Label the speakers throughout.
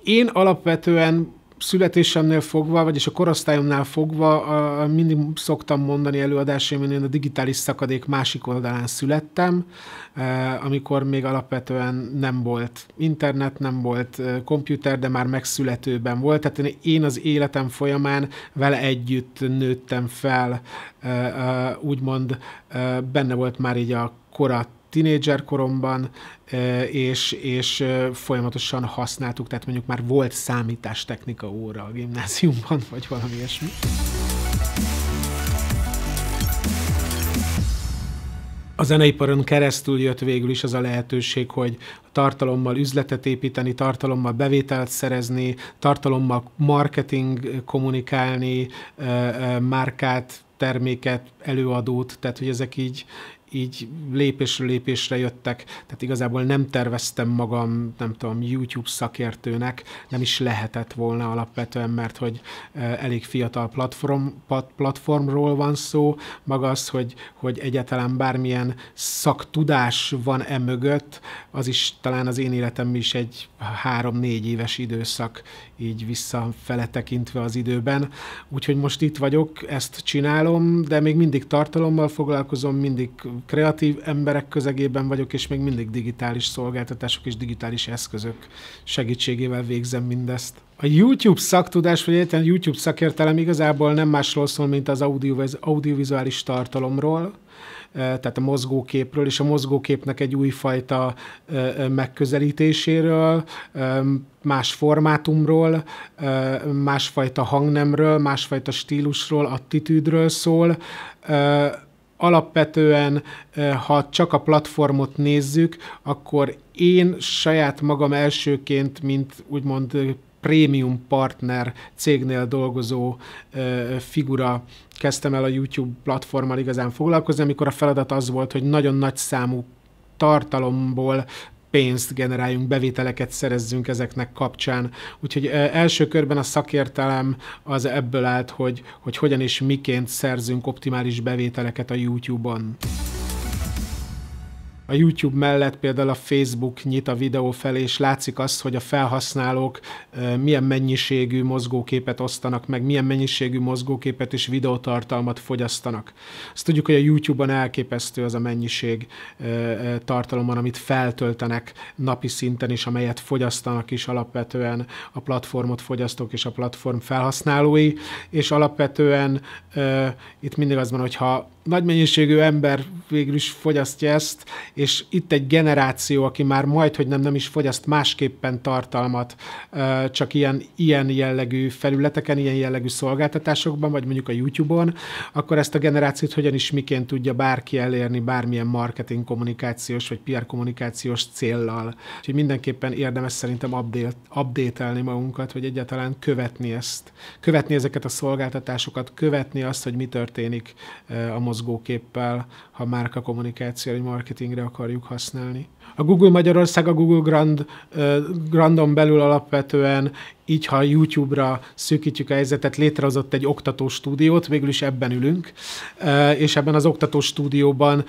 Speaker 1: Én alapvetően születésemnél fogva, vagyis a korosztályomnál fogva mindig szoktam mondani előadásaimon, én a digitális szakadék másik oldalán születtem, amikor még alapvetően nem volt internet, nem volt komputer, de már megszületőben volt. Tehát én az életem folyamán vele együtt nőttem fel, úgymond benne volt már így a kora tínédzser koromban, és folyamatosan használtuk, tehát mondjuk már volt számítástechnika óra a gimnáziumban, vagy valami ilyesmi. A zeneiparon keresztül jött végül is az a lehetőség, hogy tartalommal üzletet építeni, tartalommal bevételt szerezni, tartalommal marketing kommunikálni, márkát, terméket, előadót, tehát hogy ezek így lépésről lépésre jöttek, tehát igazából nem terveztem magam, nem tudom, YouTube szakértőnek, nem is lehetett volna alapvetően, mert hogy elég fiatal platformról van szó, maga az, hogy egyáltalán bármilyen szaktudás van mögött, az is talán az én életemben is egy 3-4 éves időszak, így visszafele tekintve az időben. Úgyhogy most itt vagyok, ezt csinálom, de még mindig tartalommal foglalkozom, mindig kreatív emberek közegében vagyok, és még mindig digitális szolgáltatások és digitális eszközök segítségével végzem mindezt. A YouTube szaktudás, vagy egyáltalán YouTube szakértelem igazából nem másról szól, mint az audiovizuális tartalomról, tehát a mozgóképről, és a mozgóképnek egy újfajta megközelítéséről, más formátumról, másfajta hangnemről, másfajta stílusról, attitűdről szól. Alapvetően, ha csak a platformot nézzük, akkor én saját magam elsőként, mint úgymond prémium partner cégnél dolgozó figura kezdtem el a YouTube platformmal igazán foglalkozni, amikor a feladat az volt, hogy nagyon nagy számú tartalomból pénzt generáljunk, bevételeket szerezzünk ezeknek kapcsán. Úgyhogy első körben a szakértelem az ebből állt, hogy hogyan és miként szerzünk optimális bevételeket a YouTube-on. A YouTube mellett például a Facebook nyit a videó felé, és látszik az, hogy a felhasználók milyen mennyiségű mozgóképet osztanak meg, milyen mennyiségű mozgóképet és videótartalmat fogyasztanak. Azt tudjuk, hogy a YouTube-on elképesztő az a mennyiség tartalomban, amit feltöltenek napi szinten, és amelyet fogyasztanak is alapvetően a platformot fogyasztók és a platform felhasználói, és alapvetően itt mindig az van, hogyha nagy mennyiségű ember végül is fogyasztja ezt, és itt egy generáció, aki már majdhogy nem is fogyaszt másképpen tartalmat, csak ilyen jellegű felületeken, ilyen jellegű szolgáltatásokban, vagy mondjuk a YouTube-on, akkor ezt a generációt hogyan is miként tudja bárki elérni bármilyen marketing kommunikációs vagy PR kommunikációs céllal. Úgyhogy mindenképpen érdemes szerintem update-elni magunkat, hogy egyáltalán követni ezt. Követni ezeket a szolgáltatásokat, követni azt, hogy mi történik a mozgóképpel, ha márka kommunikáció vagy marketingre akarjuk használni. A Google Magyarország, a Google Grandon belül alapvetően így, ha YouTube-ra szűkítjük a helyzetet, létrehozott egy oktatóstúdiót, végül is ebben ülünk, és ebben az oktatóstúdióban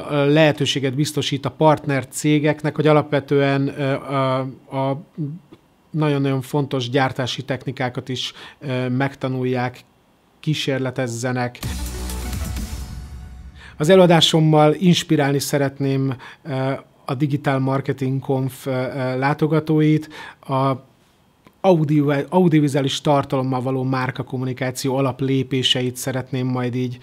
Speaker 1: lehetőséget biztosít a partner cégeknek, hogy alapvetően a nagyon-nagyon fontos gyártási technikákat is megtanulják, kísérletezzenek. Az előadásommal inspirálni szeretném a Digital Marketing Conf látogatóit, a audiovizuális tartalommal való márkakommunikáció alaplépéseit szeretném majd így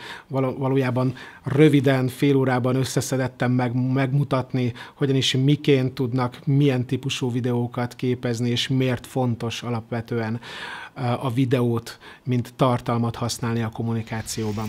Speaker 1: valójában röviden, fél órában összeszedetten megmutatni, hogyan is miként tudnak milyen típusú videókat képezni, és miért fontos alapvetően a videót, mint tartalmat használni a kommunikációban.